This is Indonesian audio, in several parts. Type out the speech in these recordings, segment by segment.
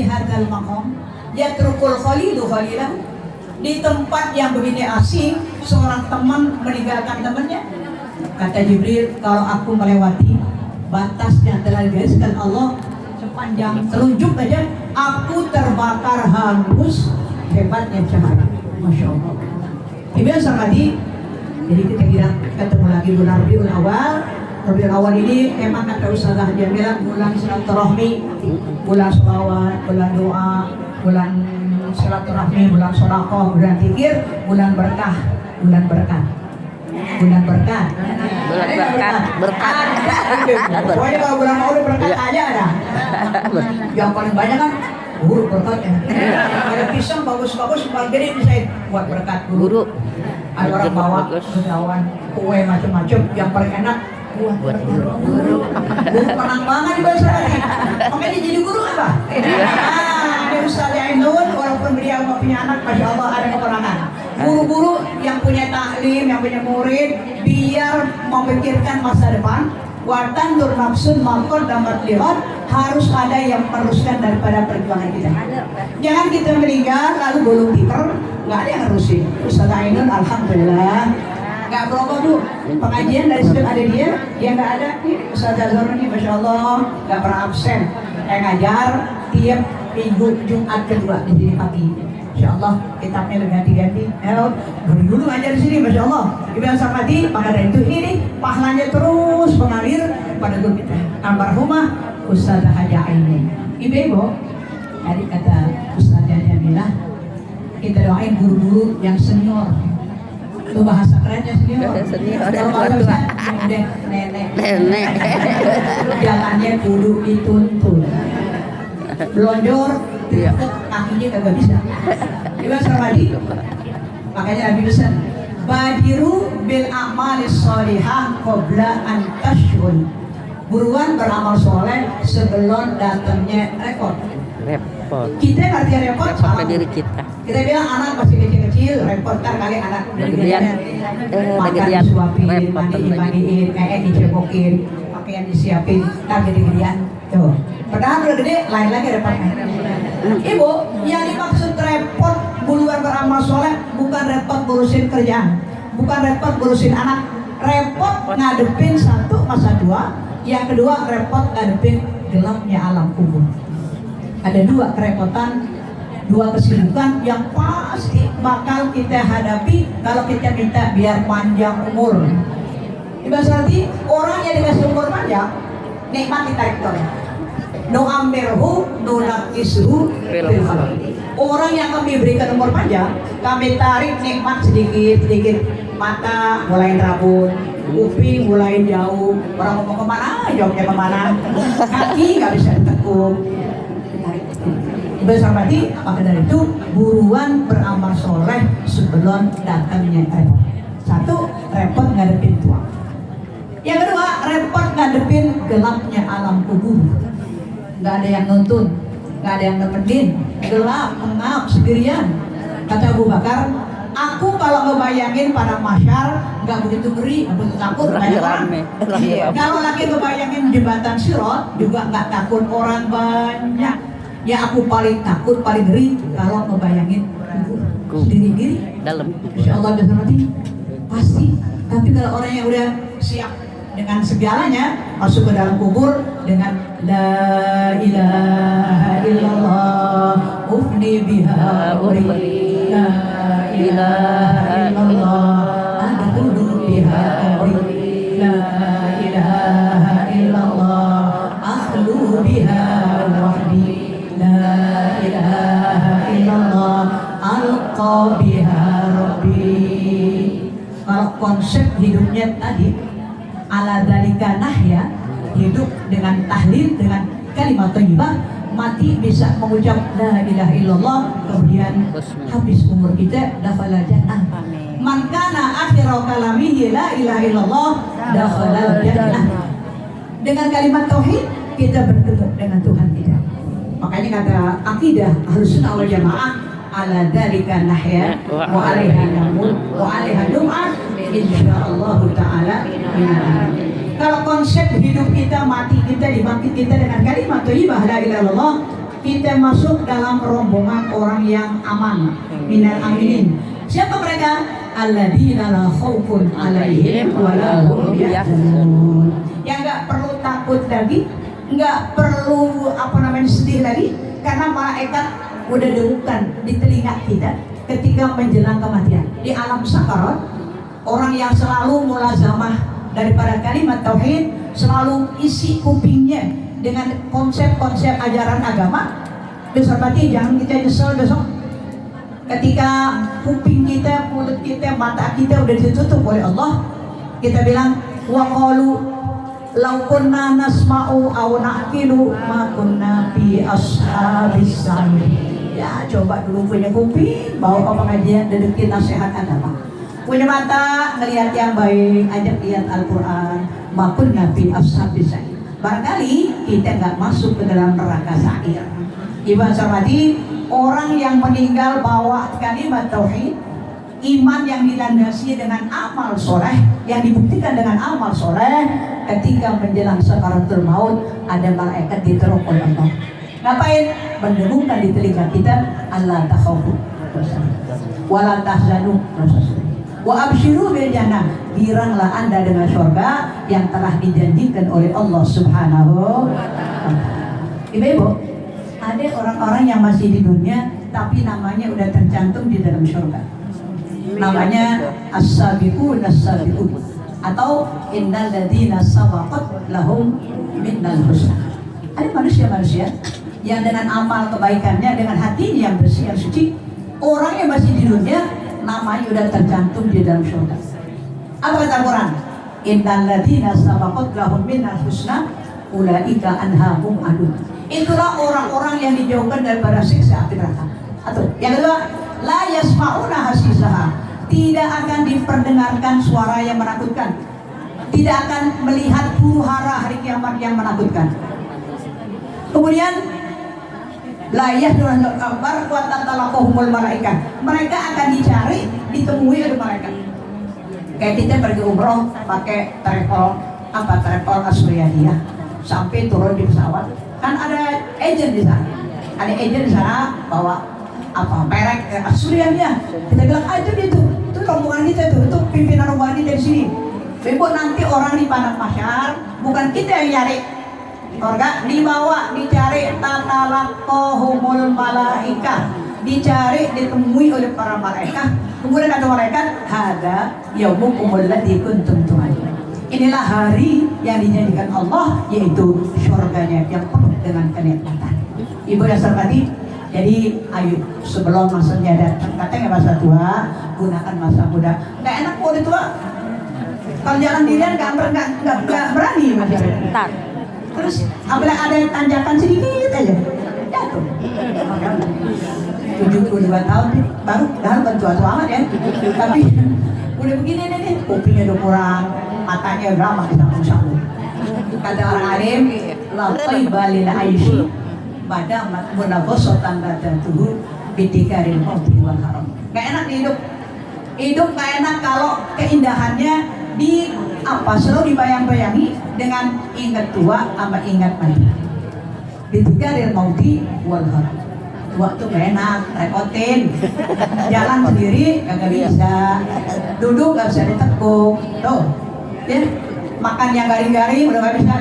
fi hadzal maqam yatrukul khalilu khalilahu. Di tempat yang begini asing, seorang teman meninggalkan temannya. Kata Jibril, kalau aku melewati batas yang telah digariskan Allah sepanjang telunjuk aja, aku terbakar hangus. Hebatnya cahaya, masya Allah. Ibu sekali, jadi kita bilang ketemu lagi bulan Rabiul Awal. Rabiul Awal ini emang kata Ustazah Jamilah bulan silaturahmi, bulan sholawat, bulan doa, bulan silaturahmi, bulan sedekah, bulan zikir, bulan berkah, bulan berkat. Bulan berkat. Berkat. Pokoknya kalau bulan Maulid berkat aja ada. Yang paling banyak kan guru berkatnya. Ada pisang bagus-bagus, gede bisa buat berkat guru. Ada orang bawa kedawan, kue macam-macam, yang paling enak buat guru. Guru menang banget di bahasa ini. Makanya jadi guru apa? Ini Ustaz Ainun, walaupun beliau nggak punya anak, masya Allah ada keperangan. Guru-guru yang punya taklim, yang punya murid, biar memikirkan masa depan, watan nur nafsun makor dan matlihat, harus ada yang meneruskan daripada perjuangan kita. Jangan kita meninggal lalu gulung tikar, nggak ada yang nerusin. Ustaz Ainun, alhamdulillah, nggak berubah bu. Pengajian dari sudut ada dia, yang nggak ada. Ustaz Azhar ini, masya Allah, nggak pernah absen. Ngajar tiap minggu Jumat kedua di sini pagi. Insya Allah kitabnya berganti-ganti. Dulu ngajar di sini, masya Allah. Ibu yang sarmati, maka dari itu ini pahalanya terus mengalir pada guru kita. Almarhumah Ustazah Haja Ainun. Ibu, tadi kata Ustazah Jamilah, kita doain guru-guru yang senior. Itu bahasa kerennya senior. Kalau bahasa nenek. Jalannya kudu dituntun. Belonjor, kakinya kagak bisa. Ibu Sarmadi, makanya Nabi pesan, badiru bil a'malis sholihah qabla an tashun. Buruan beramal soleh sebelum datangnya repot. Kita ngerti repot sama diri kita. Kita bilang anak masih kecil-kecil, repot kan kali anak udah gedean. Makan disuapin, mandiin, dicebokin, pakaian disiapin, kan gede-gedean. Tuh. Padahal udah gede, lain lagi repotnya. Ibu, yang dimaksud repot buluan beramal soleh bukan repot ngurusin kerjaan, bukan repot ngurusin anak, repot ngadepin satu masa dua, yang kedua repot ngadepin gelapnya alam kubur. Ada dua kerepotan, dua kesibukan yang pasti bakal kita hadapi kalau kita minta biar panjang umur. Ibarat arti orang yang dikasih umur panjang, nikmat ditarik tolong. No amirhu, no nakisuhu, orang yang kami berikan umur panjang, kami tarik nikmat sedikit-sedikit. Mata mulai rabun, kuping mulai jauh, orang ngomong kemana, jawabnya kemana. Kaki nggak bisa ditekuk. Bersama di, maka dari itu buruan beramal soleh sebelum datangnya repot. Satu, repot ngadepin tua. Yang kedua, repot ngadepin gelapnya alam kubur. Gak ada yang nuntun, gak ada yang nemenin, gelap, mengap, sendirian. Kata Abu Bakar, aku kalau ngebayangin pada masyar gak begitu ngeri, gak begitu takut, banyak orang. Kalau lagi ngebayangin jembatan Sirat juga gak takut orang banyak. Ya aku paling takut, paling ngeri kalau ngebayangin sendiri-diri dalam. Insya Allah bisa mati pasti. Tapi kalau orang yang udah siap dengan segalanya masuk ke dalam kubur dengan la ilaha illallah ufni biha uri la ilaha illallah adkhulu biha uri la ilaha illallah akhlu biha wahdi la ilaha illallah alqa biha rabbi. Kalau konsep hidupnya tadi ala dzalika nahya, hidup dengan tahlil, dengan kalimat thayyibah, mati bisa mengucap la ilaha illallah, kemudian habis umur kita dakhala jannah. Man kana akhiru kalamihi la ilaha illallah dakhala jannah. Dengan kalimat tauhid kita bertemu dengan Tuhan kita. Makanya kata akidah Ahlussunnah wal Jamaah, ala dzalika nahya wa 'alaiha namut wa 'alaiha num'ah insyaallah taala. Kalau konsep hidup kita, mati kita, dibangkit kita dengan kalimat thayyibah la ilaha illallah, kita masuk dalam rombongan orang yang aman, minal aminin. Siapa mereka? Alladzina la khaufun alaihim wa la hum yahzanun. Yang nggak perlu takut lagi, nggak perlu sedih lagi, karena malaikat udah dengukan di telinga kita ketika menjelang kematian. Di alam sakarat, orang yang selalu mulazamah daripada kalimat tauhid, selalu isi kupingnya dengan konsep-konsep ajaran agama. Besok pagi jangan kita nyesel besok ketika kuping kita, mulut kita, mata kita udah ditutup oleh Allah. Kita bilang wa qalu law kunna nasma'u aw na'qilu ma kunna fi ashabis sa'ir. Ya coba dulu punya kuping, bawa ke pengajian, dedekin nasihat agama. Punya mata, ngelihat yang baik, ajak lihat Al-Quran, ma kunna fi ashabis sa'ir. Barangkali kita nggak masuk ke dalam neraka sa'ir. Ibu hormati, orang yang meninggal bawa kalimat tauhid, iman yang dilandasi dengan amal soleh, yang dibuktikan dengan amal soleh, ketika menjelang sakaratul maut ada malaikat diteruk oleh Allah. Ngapain? Mendengungkan di telinga kita, Allah takhafu wa la tahzanu wa absyiru bil jannah. Giranglah Anda dengan surga yang telah dijanjikan oleh Allah Subhanahu wa taala. Ibu-ibu, ada orang-orang yang masih di dunia tapi namanya udah tercantum di dalam surga. Namanya as-sabiqun as-sabiqun atau innal ladzina sabaqat lahum minnal husna. Ada manusia-manusia yang dengan amal kebaikannya, dengan hatinya yang bersih, yang suci, orang yang masih di dunia namanya udah tercantum di dalam surga. Apa kata Al-Quran? Innal ladzina sabaqat lahum minnal husna ulaika anhahum adun. Itulah orang-orang yang dijauhkan daripada siksa api neraka. Atau yang kedua, la yasma'una hasisaha. Tidak akan diperdengarkan suara yang menakutkan. Tidak akan melihat huru hara hari kiamat yang menakutkan. Kemudian la yahdurul kabar wa tatalaqahumul malaikat. Mereka akan dicari, ditemui oleh malaikat. Kayak kita pergi umroh pakai travel Asuriyadiyah, sampai turun di pesawat. Kan ada agent di sana, bawa merek Asuriyadiyah. Kita bilang aja itu rombongan kita itu pimpinan rombongan kita di sini. Ibu nanti orang di padang mahsyar, bukan kita yang nyari, orga dibawa, dicari, tatalaqahumul malaikah, dicari, ditemui oleh para malaikat. Kemudian kata malaikat, hada yaumukumul ladzi kuntum tu'adun. Inilah hari yang dijanjikan Allah, yaitu surganya yang penuh dengan kenikmatan. Ibu yang hormati, jadi ayo sebelum masanya datang, katanya masa tua, gunakan masa muda. Nggak enak kalau udah tua, kalau jalan dirian nggak berani masih. Terus apabila ada tanjakan sedikit aja, jatuh. 72 tahun nih, baru tua-tua amat ya. Tapi udah begini nih, kupingnya udah kurang, matanya udah lama disambung-sambung. Kata orang alim, la taiba lil aishi badamat munaghasatan ladatuhu bidikaril maut wal haram. Gak enak hidup. Hidup gak enak kalau keindahannya selalu dibayang-bayangi dengan ingat tua sama ingat mati. Bidikaril maut wal haram. Tua tuh gak enak, repotin. Jalan sendiri gak bisa, duduk gak bisa ditekuk. Tuh, ya, makan yang garing-garing udah gak bisa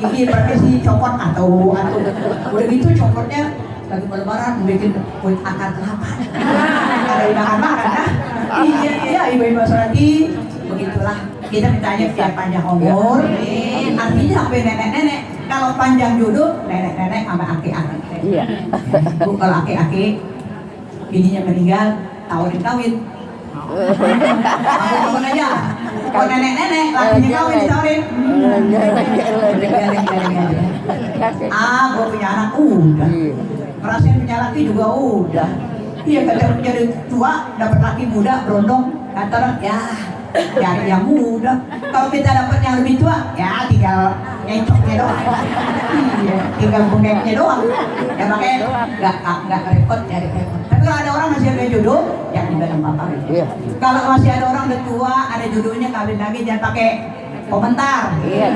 gigi pakai si copot atau udah gitu copotnya lagi lebaran bikin kulit akar kelapa. Ada makan-makan dah. Iya, ibu-ibu sorati, begitulah. Kita mintanya biar panjang umur. Artinya sampai nenek-nenek. Kalau panjang jodoh, nenek-nenek sama aki-aki. Iya. Bu, kalau aki-aki bininya meninggal, tawarin-tawin. Aku aja. Kalau nenek-nenek, lakinya kawin ditawarin. Gue punya anak udah. Ngerasain punya laki juga udah. Iya, kata jadi tua, dapat laki muda, berondong. Kata orang, ya cari yang muda. Kalau kita dapat yang lebih tua, ya tinggal ngecoknya doang. Iya, tinggal bengeknya doang. Ya makanya nggak repot, nyari repot. Tapi kalau ada orang masih ada jodoh, yang dibilang bapak. Iya. Kalau masih ada orang udah tua, ada jodohnya kawin lagi, jangan pakai komentar. Iya.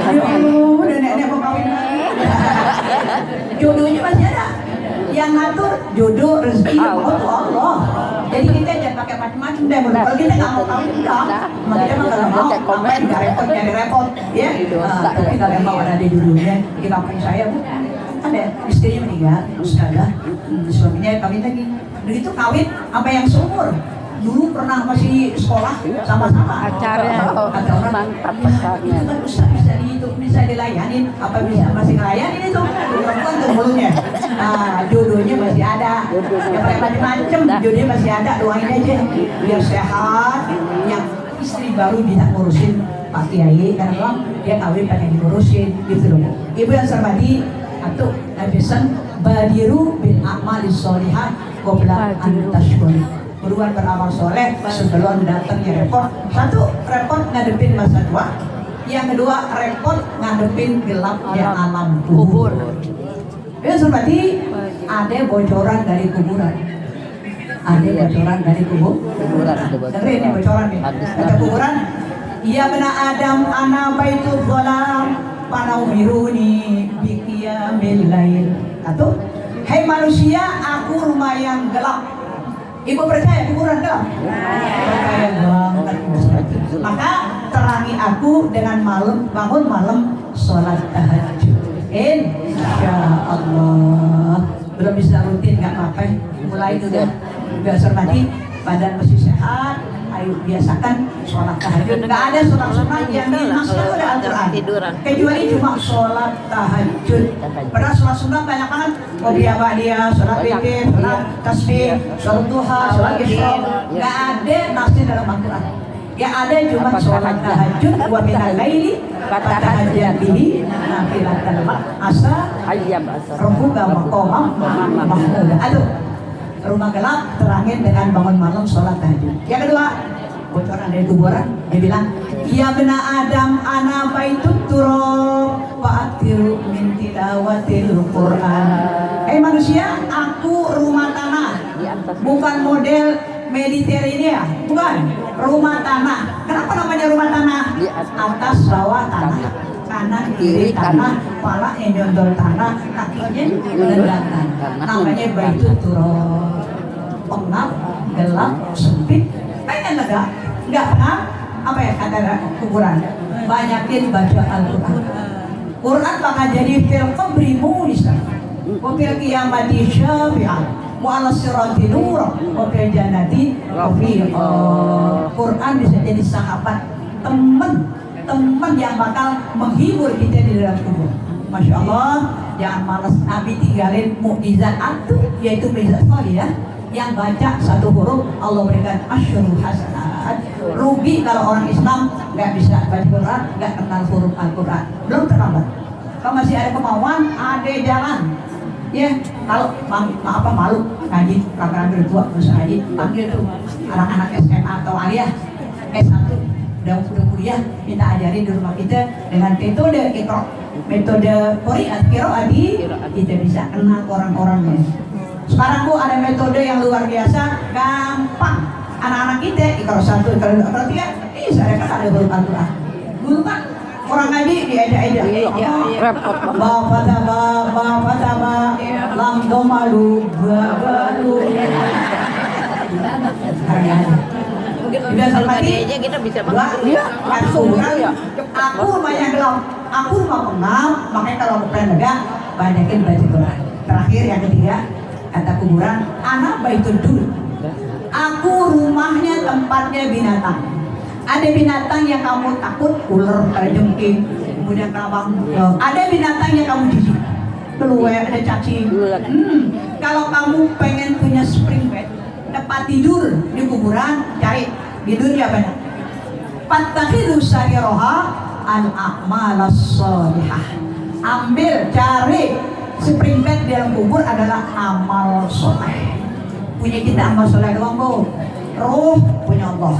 Udah nenek mau kawin lagi. Jodohnya masih ada. yang ngatur jodoh rezeki Allah. Jadi kita jangan pakai macam-macam deh. Kalau kita nggak mau tahu enggak, kita mah kalau mau ngapain nggak repot nyari repot, ya. Tapi kalau emang ada di dulunya di kampung saya bu, ada istrinya meninggal, ustazah, suaminya kawin lagi. Begitu kawin apa yang seumur. Dulu pernah masih sekolah sama-sama. Acaranya mantap sekali. Itu kan ustaz bisa dihitung, bisa dilayanin, apa bisa masih ngelayanin itu? Perempuan tuh mulutnya. Jodohnya masih ada. Yang macam-macam jodohnya masih ada. Doain aja biar sehat. Yang istri baru bisa ngurusin Pak Kiai karena memang dia kawin pengen diurusin gitu loh. Ibu yang sermati atau nabisan badiru bin a'malis sholihah qabla an tashkuri. Buruan beramal soleh sebelum datangnya repot. Satu, repot ngadepin masa tua. Yang kedua, repot ngadepin gelapnya alam kubur. Ya seperti ada bocoran dari kuburan. Ada bocoran dari kuburan. Dengerin ini bocoran nih. Kata kuburan, ya bena Adam ana baitul dhalam panau biruni biqiyamil lail. Atau hai manusia, aku rumah yang gelap. Ibu percaya kuburan gelap? Percaya banget. Maka terangi aku dengan bangun malam sholat tahajud. Insya Allah. Belum bisa rutin nggak apa-apa. Mulai itu deh. Biasa mati, badan masih sehat. Ayo biasakan sholat tahajud. Nggak ada sholat sunat yang dimaksud oleh Al-Quran kecuali cuma sholat tahajud. Padahal sholat sunat banyak banget. Qobliyah ba'diyah, sholat witir, sholat tasbih, sholat duha, sholat isya. Nggak ada nafsi dalam Al-Quran. Yang ada cuma sholat tahajud. Wa minal laili fatahajjad bihi nafilatan lak asa rabbuka maqamam mahmuda. Aduh, rumah gelap terangin dengan bangun malam sholat tahajud. Yang kedua, bocoran dari kuburan, dia bilang, ya bena Adam ana baitut turab fa'atiru min tilawatil Quran. Manusia, aku rumah tanah, bukan model Mediterania, bukan rumah tanah. Kenapa namanya rumah tanah? Atas bawah tanah, kanan kiri tanah, kepala nyondol tanah, kakinya nendang tanah. Namanya baitut turab. Pengap, gelap, sempit, pengen nggak pernah apa ya kata kuburan. Banyakin baca Al-Quran. Quran bakal jadi fil qabri mu'isa, wa fil qiyamati syafi'an, wa 'ala sirati nur, wa fil jannati rafiqa. Quran bisa jadi sahabat, teman yang bakal menghibur kita di dalam kubur. Masya Allah, jangan malas. Nabi tinggalin mukjizat itu, yaitu mukjizat ya. Yang baca satu huruf Allah berikan asyurul hasanat. Rugi kalau orang Islam nggak bisa baca Quran, nggak kenal huruf Al-Quran. Belum terlambat. Kalau masih ada kemauan, ada jalan. Ya, kalau malu ngaji, rame-rame tua bisa ngaji, panggil tuh anak-anak SMA atau aliyah S1 udah kuliah, minta ajarin di rumah kita dengan metode Iqra, metode Qiraat kita bisa kenal orang-orangnya. Sekarang bu ada metode yang luar biasa, gampang. Anak-anak kita Iqra 1, Iqra 2, Iqra 3, saya kan ada huruf Al-Quran. Dulu kan orang ngaji diajak-ajak. Bapak taba, lam domalu, babalu. Biasa aja kita bisa aku rumah yang gelap, aku rumah pengam, makanya kalau aku pengen lega, banyakin baca Quran. Terakhir yang ketiga, kata kuburan, anak baitul dul. Aku rumahnya tempatnya binatang. Ada binatang yang kamu takut, ular, kalajengking, kemudian kelabang. Ada binatang yang kamu jijik, keluar ada cacing. Kalau kamu pengen punya spring bed, tempat tidur di kuburan, cari tidurnya banyak. Fattakhidhu sariroha al-a'malas sholihah. Ambil, cari spring bed di dalam kubur adalah amal soleh. Punya kita amal soleh doang bu. Ruh punya Allah.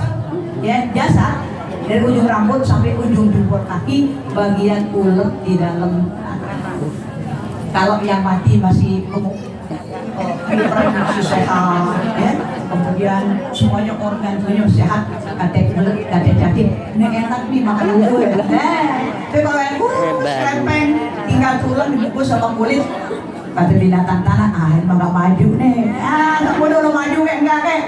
Ya, jasa dari ujung rambut sampai ujung jempol kaki, bagian ulet di dalam tanah. Kalau yang mati masih gemuk, reproduksi sehat, ya. Kemudian semuanya organ tubuhnya sehat, kata kulit, kata cacing, ini enak nih makan gue. Tapi kalau yang kurus, rempeng, tinggal tulang dibungkus sama kulit, Kata binatang tanah, emang gak maju nih. Gak mau dulu maju kayak enggak kayak.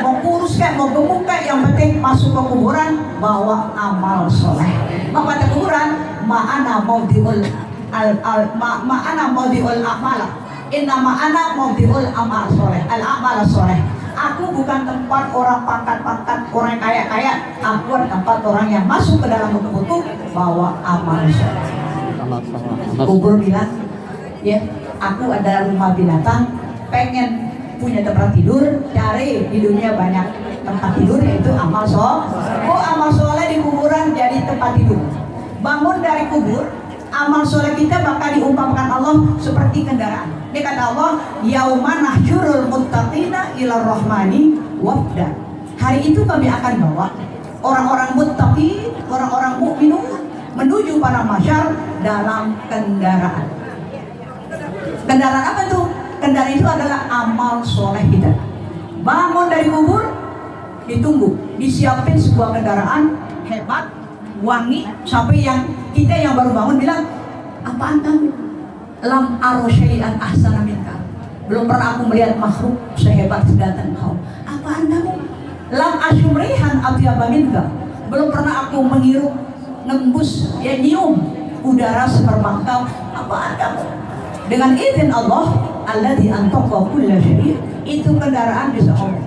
Mau kurus kayak, mau gemuk kayak, yang penting masuk ke kuburan bawa amal soleh. Maka kata kuburan, ma'ana maudiul ma'ana maudiul amala. Inna ma'ana maudiul amal soleh. Al-amal soleh. Aku bukan tempat orang pangkat-pangkat, orang kaya-kaya. Aku tempat orang yang masuk ke dalam buku bawa amal soleh. Kubur bilang, ya, aku ada rumah binatang, pengen punya tempat tidur, cari di dunia banyak tempat tidur, yaitu amal soleh. Oh, amal soleh di kuburan jadi tempat tidur. Bangun dari kubur, amal soleh kita bakal diumpamakan Allah seperti kendaraan. Dia kata Allah, yauman nahsyurul muttaqina ila rahmani wafda. Hari itu kami akan bawa orang-orang muttaqin, orang-orang mukminun menuju para masyar dalam kendaraan. Kendaraan apa tuh? Kendaraan itu adalah amal soleh kita. Bangun dari kubur, ditunggu, disiapin sebuah kendaraan hebat, wangi, sampai yang kita yang baru bangun bilang, apaan kamu? Lam aro syai'an ahsana minka. Belum pernah aku melihat makhluk sehebat sedatan kau. Apaan kamu? Lam asyumrihan atyaba minka. Belum pernah aku menghirup, nembus, ya nyium udara semerbak kau. Apaan kamu? Dengan izin Allah, alladzi antaqa kulla syai', itu kendaraan bisa ngomong.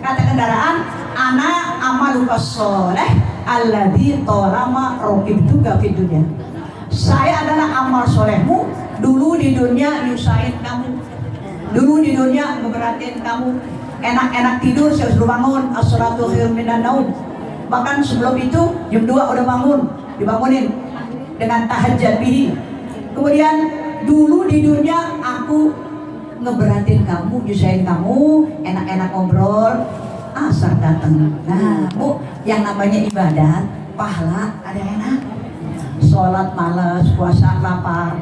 Kata kendaraan, ana amaluka sholeh alladzi talama raqibtuka fid dunya. Saya adalah amal solehmu dulu di dunia, nyusahin kamu. Dulu di dunia ngeberatin kamu. Enak-enak tidur, saya suruh bangun, as-salatu khairun minan naum. Bahkan sebelum itu jam 2 udah bangun, dibangunin dengan tahajjud bihi. Kemudian dulu di dunia aku ngeberatin kamu, nyusahin kamu, enak-enak ngobrol, asar datang. Nah, Bu, yang namanya ibadat, pahala ada enak. Sholat males, puasa lapar,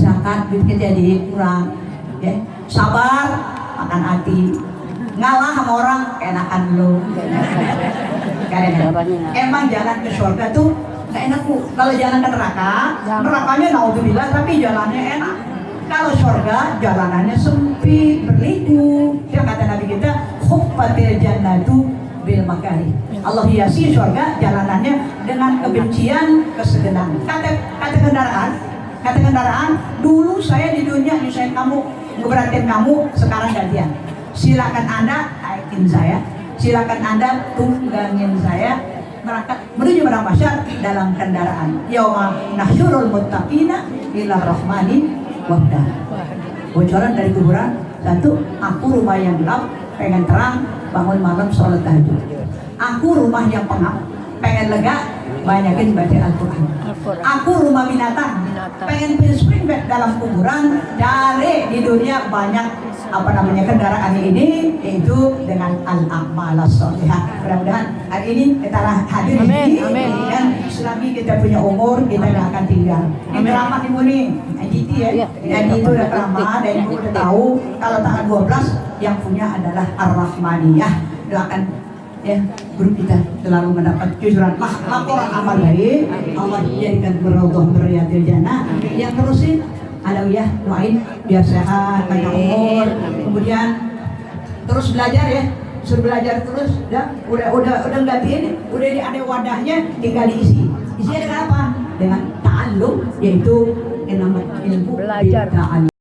zakat duit jadi kurang, ya. Sabar, makan hati, ngalah sama orang, enakan lu. Karena emang jalan ke surga tuh nggak enak, Bu. Kalau jalan ke neraka, nerakanya naudzubillah, tapi jalannya enak. Kalau surga jalanannya sempit, berliku. Ya kata Nabi kita, khuffatil jannatu bil makari. Allah hiasi surga jalanannya dengan kebencian, kesegenan. Kata kendaraan, dulu saya di dunia nyusahin kamu, ngeberatin kamu, sekarang gantian. Silakan Anda naikin saya, silakan Anda tunggangin saya menuju padang mahsyar dalam kendaraan. Yauma nahsyurul muttaqina ila rahmani wafda. Bocoran dari kuburan, satu, aku rumah yang gelap, pengen terang, bangun malam sholat tahajud. Aku rumah yang pengap, pengen lega, banyakin baca Al-Quran. Aku rumah binatang, pengen punya spring bed dalam kuburan, cari di dunia banyak kendaraan ini, yaitu dengan al-amal sholihah. Mudah-mudahan hari ini kita hadir di sini dan selagi kita punya umur kita nggak akan tinggal. Ini keramat ibu nih, NGT ya, dan itu udah keramat dan ibu udah tahu kalau tanggal 12 yang punya adalah Ar-Rahmaniyah. Doakan ya guru kita selalu mendapat kejujuran laporan amal baik, Allah jadikan berodoh berriatil jannah. Yang terusin alawiyah, doain biar sehat, panjang umur, kemudian terus belajar ya, suruh belajar terus, ya udah gantiin, udah di ada wadahnya, tinggal diisi. Isinya dengan apa? Dengan ta'allum, yaitu ilmu Belajar. bid'ah.